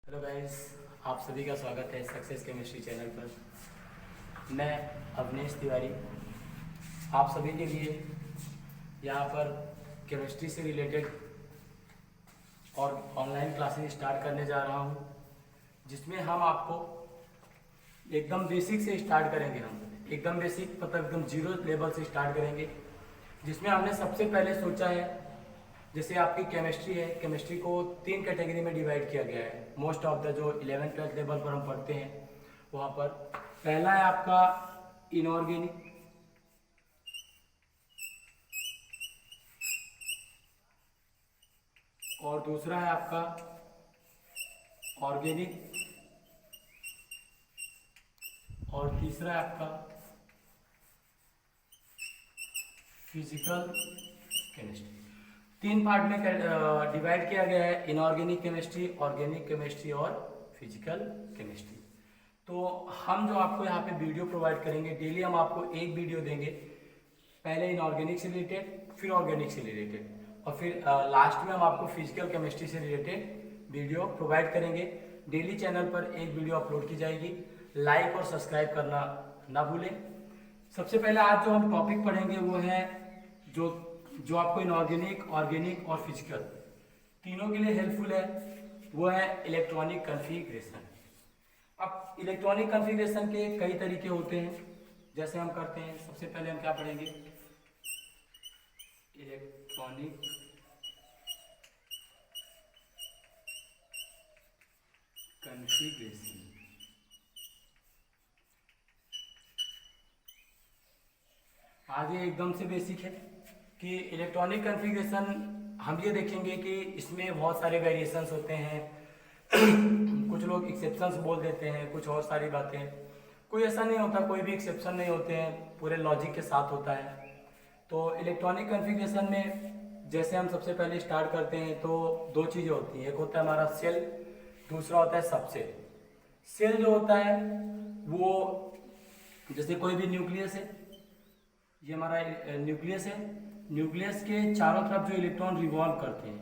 Hello guys, आप सभी का स्वागत है सक्सेस केमिस्ट्री चैनल पर। मैं अवनीश तिवारी आप सभी के लिए यहाँ पर केमिस्ट्री से रिलेटेड और ऑनलाइन क्लासेस स्टार्ट करने जा रहा हूँ, जिसमें हम आपको एकदम बेसिक से स्टार्ट करेंगे। हम एकदम बेसिक मतलब एकदम जीरो लेवल से स्टार्ट करेंगे, जिसमें हमने सबसे पहले सोचा है, जैसे आपकी केमिस्ट्री है, केमिस्ट्री को 3 कैटेगरी में डिवाइड किया गया है। मोस्ट ऑफ द जो 11th-12th लेवल पर हम पढ़ते हैं वहाँ पर पहला है आपका इनऑर्गेनिक, और दूसरा है आपका ऑर्गेनिक, और तीसरा है आपका फिजिकल केमिस्ट्री। 3 पार्ट में डिवाइड किया गया है, इनऑर्गेनिक केमिस्ट्री, ऑर्गेनिक केमिस्ट्री और फिजिकल केमिस्ट्री। तो हम जो आपको यहाँ पे वीडियो प्रोवाइड करेंगे, डेली हम आपको एक वीडियो देंगे, पहले इनऑर्गेनिक से रिलेटेड, फिर ऑर्गेनिक से रिलेटेड, और फिर लास्ट में हम आपको फिजिकल केमिस्ट्री से रिलेटेड वीडियो प्रोवाइड करेंगे। डेली चैनल पर एक वीडियो अपलोड की जाएगी। लाइक और सब्सक्राइब करना ना भूलें। सबसे पहले आज जो हम टॉपिक पढ़ेंगे वो है जो जो आपको इनऑर्गेनिक, ऑर्गेनिक और फिजिकल तीनों के लिए हेल्पफुल है, वो है इलेक्ट्रॉनिक कन्फिग्रेशन। अब इलेक्ट्रॉनिक कन्फिग्रेशन के कई तरीके होते हैं, जैसे हम करते हैं। सबसे पहले हम क्या पढ़ेंगे, इलेक्ट्रॉनिक कन्फिग्रेशन। आज ये एकदम से बेसिक है कि इलेक्ट्रॉनिक कन्फिग्रेशन हम ये देखेंगे कि इसमें बहुत सारे वेरिएशंस होते हैं। कुछ लोग एक्सेप्शंस बोल देते हैं, कुछ और सारी बातें। कोई ऐसा नहीं होता, कोई भी एक्सेप्शन नहीं होते हैं, पूरे लॉजिक के साथ होता है। तो इलेक्ट्रॉनिक कन्फिग्रेशन में जैसे हम सबसे पहले स्टार्ट करते हैं तो 2 चीज़ें होती हैं, एक होता है हमारा सेल, दूसरा होता है सबसेल। सेल जो होता है वो जैसे कोई भी न्यूक्लियस है, ये हमारा न्यूक्लियस है, न्यूक्लियस के चारों तरफ जो इलेक्ट्रॉन रिवॉल्व करते हैं,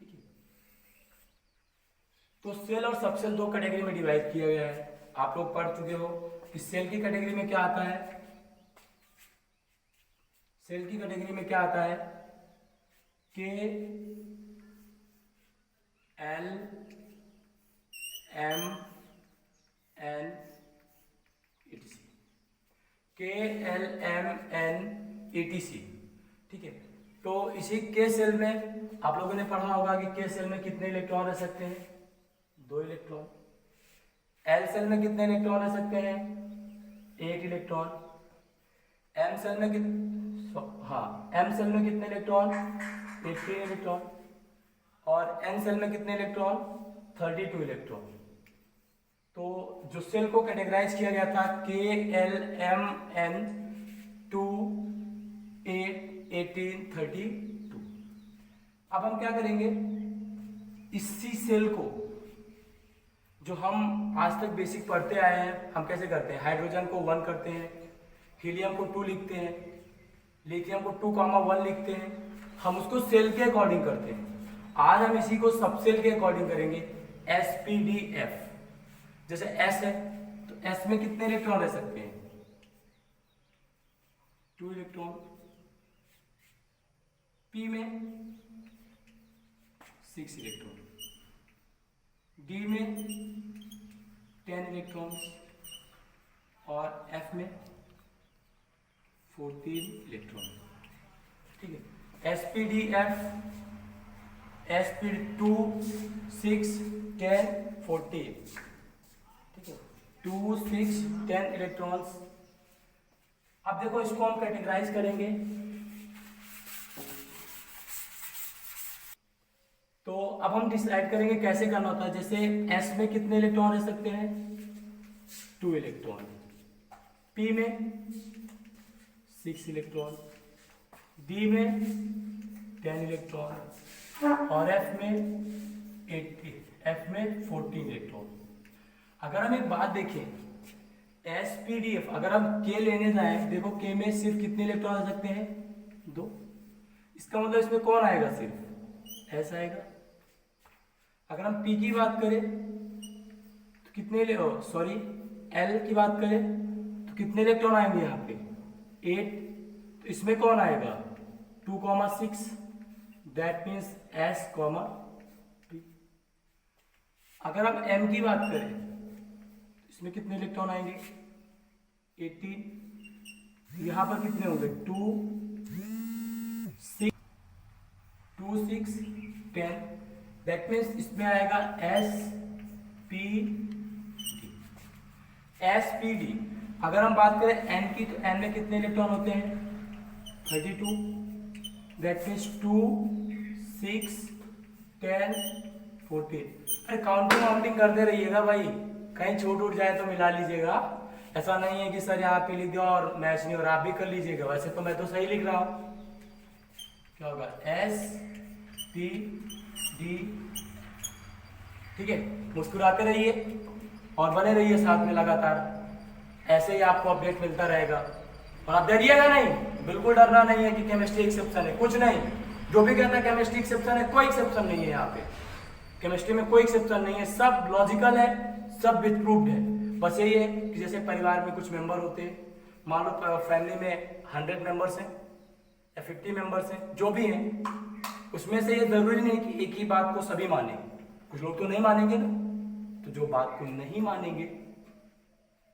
ठीक है। तो सेल और सबसेल 2 कैटेगरी में डिवाइड किया गया है। आप लोग पढ़ चुके हो कि सेल की कैटेगरी में क्या आता है। सेल की कैटेगरी में क्या आता है, के एल एम एन ईटीसी, के एल एम एन ईटीसी, ठीक है। तो इसी के सेल में आप लोगों ने पढ़ा होगा कि के सेल में कितने इलेक्ट्रॉन रह सकते हैं, 2 इलेक्ट्रॉन। एल सेल में कितने इलेक्ट्रॉन रह सकते हैं, 1 इलेक्ट्रॉन। एम सेल में एम सेल में कितने इलेक्ट्रॉन, 18 इलेक्ट्रॉन। और एन सेल में कितने इलेक्ट्रॉन, 32 इलेक्ट्रॉन। तो जो सेल को कैटेगराइज किया गया था के एल एम एन 2 8 18 32। अब हम क्या करेंगे, इसी सेल को जो हम आज तक बेसिक पढ़ते आए हैं, हम कैसे करते हैं, हाइड्रोजन को 1 करते हैं, हीलियम को 2 लिखते हैं, लिथियम को 2,1 लिखते हैं। हम उसको सेल के अकॉर्डिंग करते हैं। आज हम इसी को सबसेल के अकॉर्डिंग करेंगे, SPDF। जैसे S है तो S में कितने इलेक्ट्रॉन रह सकते हैं, 2 इलेक्ट्रॉन। P में 6 इलेक्ट्रॉन, D में 10 इलेक्ट्रॉन और F में 14 इलेक्ट्रॉन, ठीक है। SPDF, SP2 6 10 14, ठीक है, 2 6 10 इलेक्ट्रॉन्स। अब देखो इसको हम कैटेगराइज करेंगे, तो अब हम डिसाइड करेंगे कैसे करना होता है। जैसे S में कितने इलेक्ट्रॉन रह सकते हैं, 2 इलेक्ट्रॉन। P में 6 इलेक्ट्रॉन, D में 10 इलेक्ट्रॉन और F में 14 इलेक्ट्रॉन। अगर हम एक बात देखें, SPDF अगर हम K लेने जाएं, देखो K में सिर्फ कितने इलेक्ट्रॉन आ सकते हैं, 2। इसका मतलब इसमें कौन आएगा, सिर्फ S आएगा। अगर हम पी की बात करें तो कितने सॉरी एल की बात करें तो कितने इलेक्ट्रॉन आएंगे यहाँ पे 8। तो इसमें कौन आएगा 2,6, that means S comma P. अगर हम एम की बात करें तो इसमें कितने इलेक्ट्रॉन आएंगे 18। यहाँ पर कितने होंगे 2, 6, 10, दैट मीन्स इसमें आएगा S P D. S P D. अगर हम बात करें एन की तो एन में कितने इलेक्ट्रॉन होते हैं 32, दैट मीन्स 2, 6, 10, 14। अरे काउंटिंग करते रहिएगा भाई, कहीं छूट उठ जाए तो मिला लीजिएगा। ऐसा नहीं है कि सर यहाँ पे लिख दिया और मैच नहीं, और आप भी कर लीजिएगा। वैसे तो मैं तो सही लिख रहा हूँ। क्या होगा एस पी डी। ठीक है, मुस्कुराते रहिए और बने रहिए साथ में लगातार, ऐसे ही आपको अपडेट मिलता रहेगा। और आप डरिएगा नहीं, बिल्कुल डरना नहीं है कि केमिस्ट्री एक्सेप्शन है, कुछ नहीं। जो भी कहता है केमिस्ट्री एक्सेप्शन है, कोई एक्सेप्शन नहीं है। यहाँ पे केमिस्ट्री में कोई एक्सेप्शन नहीं है, सब लॉजिकल है, सब विथ प्रूफ्ड है। बस यही है कि जैसे परिवार में कुछ मेंबर होते हैं, मान लो फैमिली में 100 मेंबर्स हैं या 50 मेंबर्स हैं, जो भी हैं, उसमें से ये जरूरी नहीं कि एक ही बात को सभी माने। कुछ लोग तो नहीं मानेंगे ना, तो जो बात को नहीं मानेंगे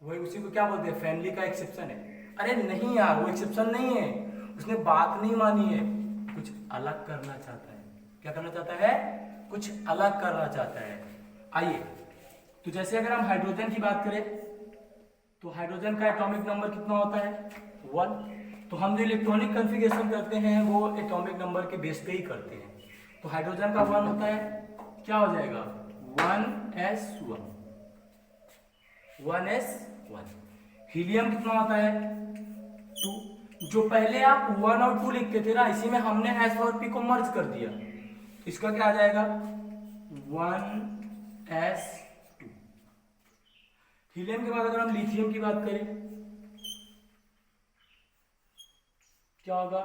वही उसी को क्या बोलते हैं फैमिली का एक्सेप्शन है। अरे नहीं यार, वो एक्सेप्शन नहीं है, उसने बात नहीं मानी है, कुछ अलग करना चाहता है। क्या करना चाहता है? कुछ अलग करना चाहता है। आइए, तो जैसे अगर हम हाइड्रोजन की बात करें तो हाइड्रोजन का एटॉमिक नंबर कितना होता है 1। तो हम जो इलेक्ट्रॉनिक कॉन्फ़िगरेशन करते हैं वो एटॉमिक नंबर के बेस पे ही करते हैं। तो हाइड्रोजन का 1 होता है, क्या हो जाएगा 1s1, 1s1। हीलियम कितना होता है 2। जो पहले आप 1 और 2 लिखते थे ना, इसी में हमने s और p को मर्ज कर दिया, इसका क्या आ जाएगा 1s2। हीलियम के बाद अगर हम लिथियम की बात करें क्या होगा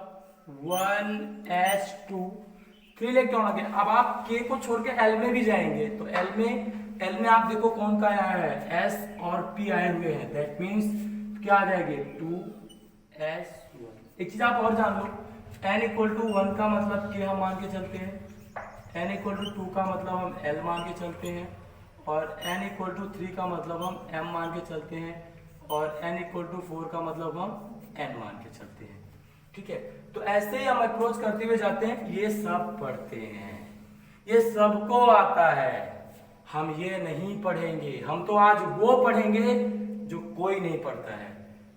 1s2, 3 इलेक्ट्रॉन आ गए। अब आप k को छोड़ के l में भी जाएंगे तो l में आप देखो कौन का आया है s और p आए हुए हैं, दैट मीन्स क्या आ जाएंगे 2s1। एक चीज आप और जान लो, n = 1 का मतलब k हम मान के चलते हैं, n = 2 का मतलब हम l मान के चलते हैं, और n = 3 का मतलब हम m मान के चलते हैं, और n = 4 का मतलब हम n मान के चलते हैं। ठीक है, तो ऐसे ही हम अप्रोच करते हुए जाते हैं। ये सब पढ़ते हैं, ये सबको आता है, हम ये नहीं पढ़ेंगे। हम तो आज वो पढ़ेंगे जो कोई नहीं पढ़ता है।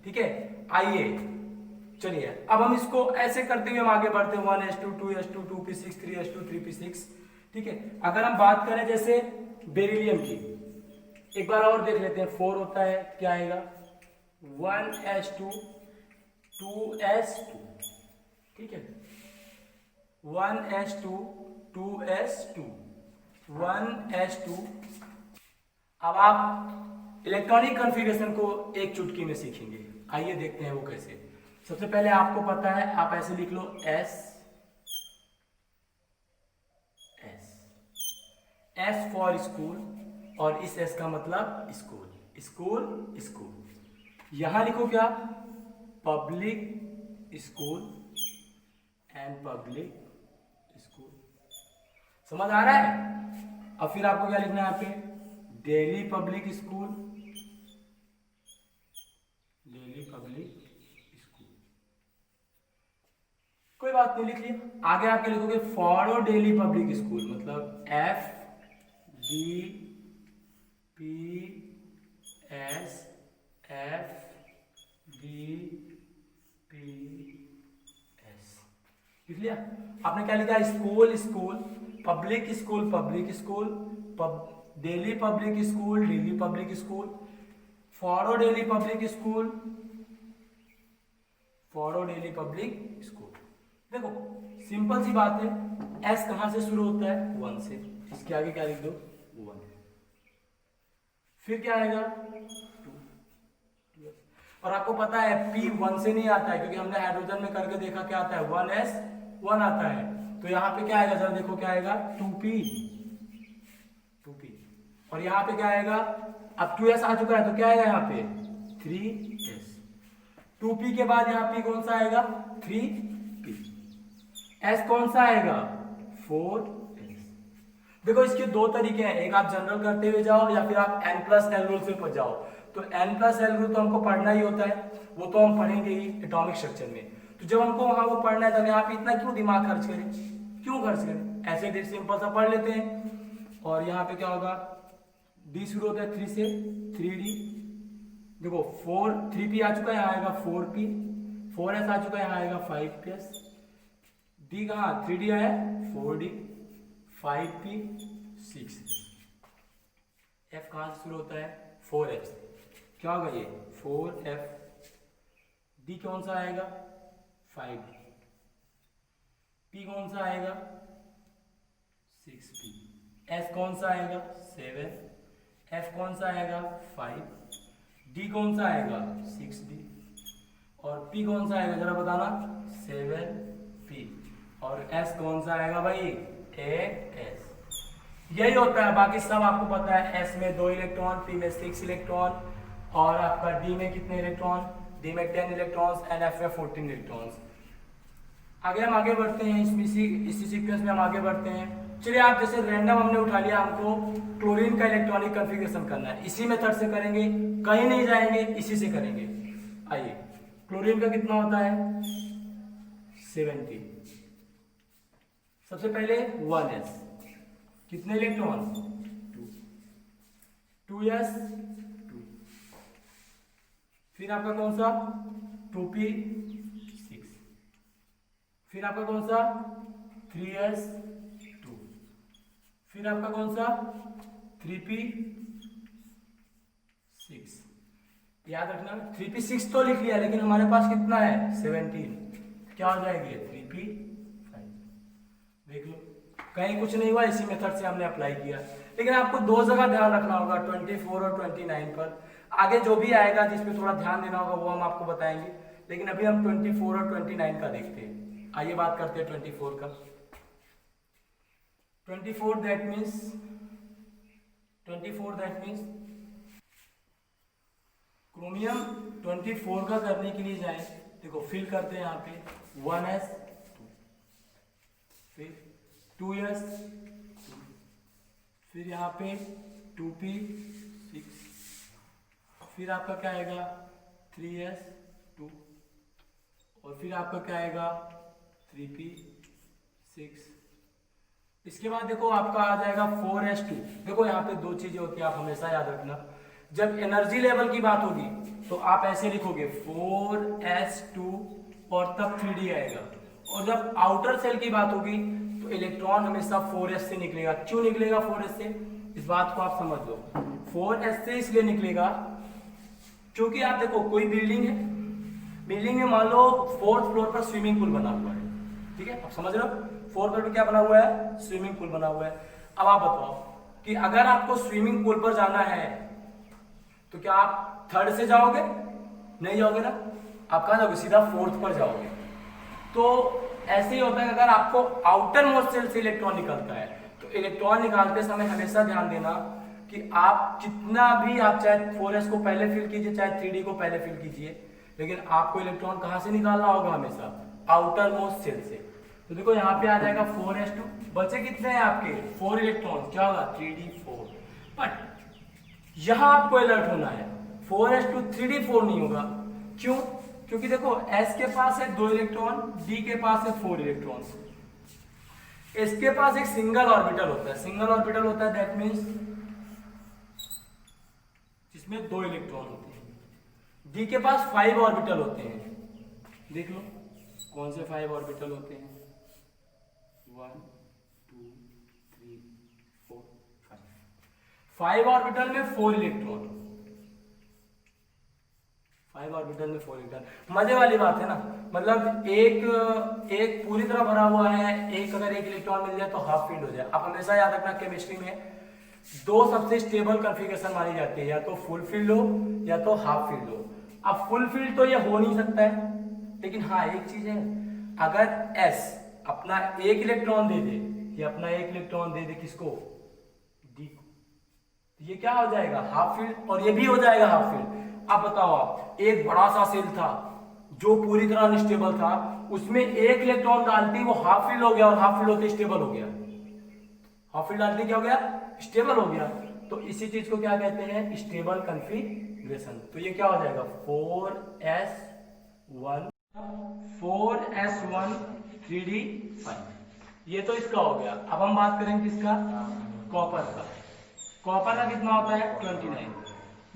ठीक है, आइए चलिए अब हम इसको ऐसे करते हुए हम आगे बढ़ते हैं 1s2, 2s2, 2p6, 3s2, 3p6। ठीक है, अगर हम बात करें जैसे बेरिलियम की, एक बार और देख लेते हैं। 4 होता है, क्या आएगा 1s2, 2s2। ठीक है, 1s2, 2s2, 1s2। अब आप इलेक्ट्रॉनिक कॉन्फ़िगरेशन को एक चुटकी में सीखेंगे। आइए देखते हैं वो कैसे। सबसे पहले आपको पता है, आप ऐसे लिख लो S फॉर स्कूल, और इस S का मतलब स्कूल, स्कूल, स्कूल। यहां लिखो क्या public school and public school. समझ आ रहा है? अब फिर आपको क्या लिखना है यहाँ पे Delhi public school, Delhi public school. कोई बात नहीं, लिख लिया। आगे आपके लिखोगे फॉलो दिल्ली पब्लिक स्कूल, मतलब FDPS, लिख लिया आपने। क्या लिखा school, school, public school, public school, Delhi public school, Delhi public school, follow Delhi public school, follow Delhi public school. देखो सिंपल सी बात है, एस कहां से शुरू होता है 1 से, इसके आगे क्या लिख दो 1, फिर क्या आएगा 2, और आपको पता है P 1 से नहीं आता है, क्योंकि हमने हाइड्रोजन में करके देखा क्या आता है 1s1 आता है। तो यहाँ पे क्या आएगा जरा देखो क्या आएगा 2p, और यहाँ पे क्या आएगा, अब 2s आ चुका है तो क्या आएगा यहाँ पे 3s। 2p के बाद यहाँ p कौन सा आएगा 3p। s कौन सा आएगा 4s। देखो इसके दो तरीके हैं, एक आप जनरल करते हुए जाओ या फिर आप n+l रूल से जाओ। तो n+l रूल तो हमको पढ़ना ही होता है, वो तो हम पढ़ेंगे ही एटॉमिक स्ट्रक्चर में। तो जब हमको वहां वो पढ़ना है तो यहाँ पे इतना क्यों दिमाग खर्च करें, क्यों खर्च करें, ऐसे ही सिंपल सा पढ़ लेते हैं। और यहाँ पे क्या होगा, d शुरू होता है 3 से 3d। देखो 3p आ चुका है, यहाँ आएगा 4p। 4s आ चुका है, यहाँ आएगा 5ps। d कहाँ 3d आया 4d, 5p 6। f कहाँ से शुरू होता है 4f से, क्या होगा ये 4f। d कौन सा आएगा 5d। p कौन सा आएगा 6p। s कौन सा आएगा 7। f कौन सा आएगा 5। d कौन सा आएगा 6d। और p कौन सा आएगा जरा बताना 7p। और s कौन सा आएगा भाई 8s। यही होता है, बाकी सब आपको पता है। s में 2 इलेक्ट्रॉन, p में 6 इलेक्ट्रॉन, और आपका d में कितने इलेक्ट्रॉन, d में 10 इलेक्ट्रॉन्स एंड f में 14 इलेक्ट्रॉन्स। आगे हम आगे बढ़ते हैं, इसी सीक्वेंस में हम आगे बढ़ते हैं। चलिए आप जैसे रैंडम हमने उठा लिया, हमको क्लोरीन का इलेक्ट्रॉनिक कॉन्फ़िगरेशन करना है, इसी मेथड से करेंगे, कहीं नहीं जाएंगे, इसी से करेंगे। आइए, क्लोरीन का कितना होता है 70। सबसे पहले 1s, कितने इलेक्ट्रॉन 2s 2। फिर आपका कौन सा 2p 6। फिर आपका कौन सा 3s 2। फिर आपका कौन सा 3p 6। याद रखना 3p 6 तो लिख लिया, लेकिन हमारे पास कितना है 17, क्या हो जाएगी 3p 5। देख लो, कहीं कुछ नहीं हुआ, इसी मेथड से हमने अप्लाई किया। लेकिन आपको दो जगह ध्यान रखना होगा, 24 और 29 पर। आगे जो भी आएगा जिसमें थोड़ा ध्यान देना होगा वो हम आपको बताएंगे, लेकिन अभी हम 24 और 29 का देखते हैं। आइए बात करते हैं 24 का। 24 दैट मीन्स क्रोमियम 24 का करने के लिए जाए, देखो फिल करते हैं यहाँ पे 1s 2, फिर 2s 2, फिर यहाँ पे 2p 6, फिर आपका क्या आएगा 3s 2, और फिर आपका क्या आएगा 3p 6। इसके बाद देखो आपका आ जाएगा 4s2। देखो यहाँ पे दो चीजें होती है, आप हमेशा याद रखना। जब एनर्जी लेवल की बात होगी तो आप ऐसे लिखोगे 4s2 और तब 3d आएगा, और जब आउटर सेल की बात होगी तो इलेक्ट्रॉन हमेशा 4s से निकलेगा। क्यों निकलेगा 4s से, इस बात को आप समझ लो। 4s से इसलिए निकलेगा क्योंकि आप देखो कोई बिल्डिंग है, बिल्डिंग में मान लो 4th फ्लोर पर स्विमिंग पूल बना हुआ है, ठीक है, आप समझ रहे हो 4th फ्लोर पर क्या बना हुआ है स्विमिंग पूल बना हुआ है। अब आप बताओ कि अगर आपको स्विमिंग पूल पर जाना है तो क्या आप 3rd से जाओगे, नहीं जाओगे ना, आप कहाँ जाओगे सीधा 4th पर जाओगे। तो ऐसे ही होता है, अगर आपको आउटर मोस्ट सेल से इलेक्ट्रॉन निकलता है तो इलेक्ट्रॉन निकालते समय हमेशा ध्यान देना कि आप कितना भी, आप चाहे 4s को पहले फिल कीजिए चाहे 3d को पहले फिल कीजिए, लेकिन आपको इलेक्ट्रॉन कहाँ से निकालना होगा हमेशा आउटर मोस्ट सेल से। तो देखो यहाँ पे आ जाएगा 4s2, बचे कितने हैं आपके 4 इलेक्ट्रॉन, क्या होगा 3d4। बट यहां आपको अलर्ट होना है 4s2 3d4 नहीं होगा। क्यों, क्योंकि देखो s के पास है 2 इलेक्ट्रॉन, d के पास है 4 इलेक्ट्रॉन, इसके पास एक सिंगल ऑर्बिटल होता है, सिंगल ऑर्बिटल होता है दैट मीन्स जिसमें 2 इलेक्ट्रॉन होते हैं। d के पास 5 ऑर्बिटल होते हैं, देख लो कौन से 5 ऑर्बिटल होते हैं 1 2 3 4 5 ऑर्बिटल में 4 इलेक्ट्रॉन, 5 ऑर्बिटल में 4 इलेक्ट्रॉन। मजे वाली बात है ना, मतलब एक पूरी तरह भरा हुआ है, एक अगर एक इलेक्ट्रॉन मिल जाए तो हाफ फील्ड हो जाए। आप हमेशा याद रखना केमिस्ट्री में दो सबसे स्टेबल कॉन्फ़िगरेशन मानी जाती है, या तो फुल फील्ड हो या तो हाफ फील्ड हो। अब फुल फील्ड तो ये हो नहीं सकता है, लेकिन हाँ एक चीज है, अगर s अपना एक इलेक्ट्रॉन दे दे, ये अपना एक इलेक्ट्रॉन दे दे किसको d को, ये क्या हो जाएगा हाफ फील्ड, और ये भी हो जाएगा हाफ फील्ड। अब बताओ आप, एक बड़ा सा सेल था जो पूरी तरह अनस्टेबल था, उसमें एक इलेक्ट्रॉन डालते ही वो हाफ फील्ड हो गया, और हाफ फील्ड होते स्टेबल हो गया। हाफ फील्ड डालते क्या हो गया, स्टेबल हो गया। तो इसी चीज को क्या कहते हैं, स्टेबल कॉन्फ़िगरेशन। तो ये क्या हो जाएगा 4s1 3d5। ये तो इसका हो गया। अब हम बात करेंगे किसका, कॉपर का। कॉपर का कितना होता है 29।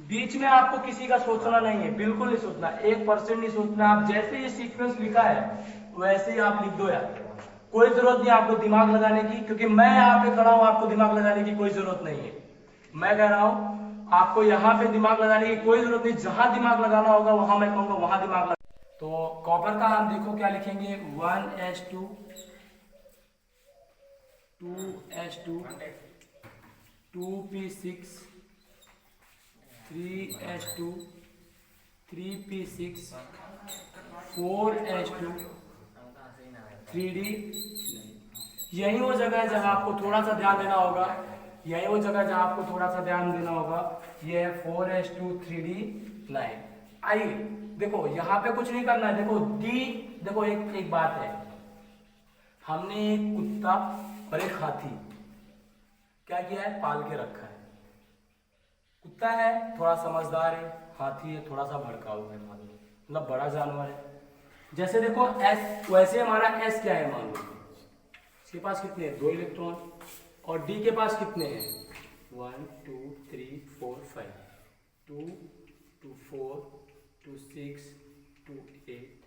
बीच में आपको किसी का सोचना नहीं है, बिल्कुल नहीं सोचना, 1% नहीं सोचना। आप जैसे ये सीक्वेंस लिखा है वैसे ही आप लिख दो यार, कोई जरूरत नहीं आपको दिमाग लगाने की, क्योंकि मैं यहाँ पे खड़ा हूं, आपको दिमाग लगाने की कोई जरूरत नहीं है। मैं कह रहा हूं आपको यहाँ पे दिमाग लगाने की कोई जरूरत नहीं, जहां दिमाग लगाना होगा वहां मैं कहूंगा वहां दिमाग लगा। तो कॉपर का हम देखो क्या लिखेंगे, 1s2 2s2 2p6 3s2 3p6 4s2 3d। यही वो जगह है जहां आपको थोड़ा सा ध्यान देना होगा, यही वो जगह जहां आपको थोड़ा सा ध्यान देना होगा। ये है 4s2 3d9। आइए देखो यहाँ पे कुछ नहीं करना है। देखो डी, देखो एक बात है, हमने एक कुत्ता और एक हाथी क्या किया है, पाल के रखा है। कुत्ता है थोड़ा समझदार है, हाथी है थोड़ा सा भड़काऊ है, मतलब बड़ा जानवर है। जैसे देखो एस, वैसे हमारा एस क्या है, मान लो इसके पास कितने हैं 2 इलेक्ट्रॉन, और डी के पास कितने हैं 1 2 3 4 5 2 2 4 2 6 2 8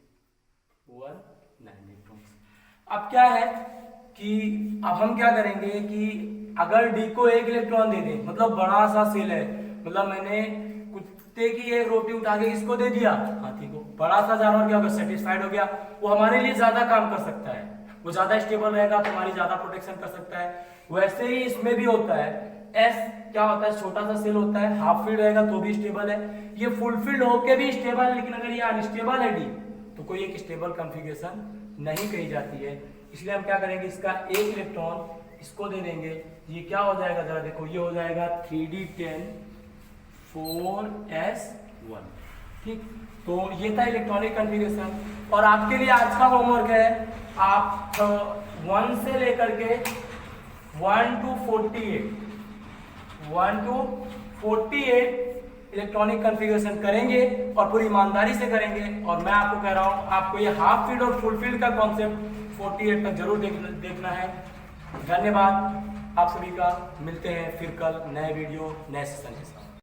1 9 इलेक्ट्रॉन्स। अब क्या है कि अब हम क्या करेंगे कि अगर डी को 1 इलेक्ट्रॉन दे दें, मतलब बड़ा सा सेल है, मतलब मैंने कुत्ते की एक रोटी उठा के किसको दे दिया, हाथी को। बड़ा सा जानवर क्या होगा, सेटिस्फाइड हो गया, वो हमारे लिए ज्यादा काम कर सकता है, वो ज्यादा स्टेबल रहेगा तो हमारी ज्यादा प्रोटेक्शन कर सकता है। वैसे ही इसमें भी होता है, एस क्या होता है, छोटा सा सेल होता है, हाफ फील्ड रहेगा तो भी स्टेबल है, ये फुल फील्ड होके भी स्टेबल है। लेकिन अगर ये अनस्टेबल है डी, तो कोई एक स्टेबल कॉन्फ़िगरेशन नहीं कही जाती है। इसलिए हम क्या करेंगे, इसका 1 इलेक्ट्रॉन इसको दे देंगे। ये क्या हो जाएगा जरा देखो, ये हो जाएगा 3d10 4s1। ठीक, तो ये था इलेक्ट्रॉनिक कॉन्फ़िगरेशन। और आपके लिए आज का होमवर्क है, आप 1 से लेकर के 1 to 48 इलेक्ट्रॉनिक कॉन्फ़िगरेशन करेंगे, और पूरी ईमानदारी से करेंगे। और मैं आपको कह रहा हूं, आपको ये हाफ फील्ड और फुल फील्ड का कॉन्सेप्ट 48 तक जरूर देखना है। धन्यवाद आप सभी का, मिलते हैं फिर कल नए वीडियो नए सेशन के साथ।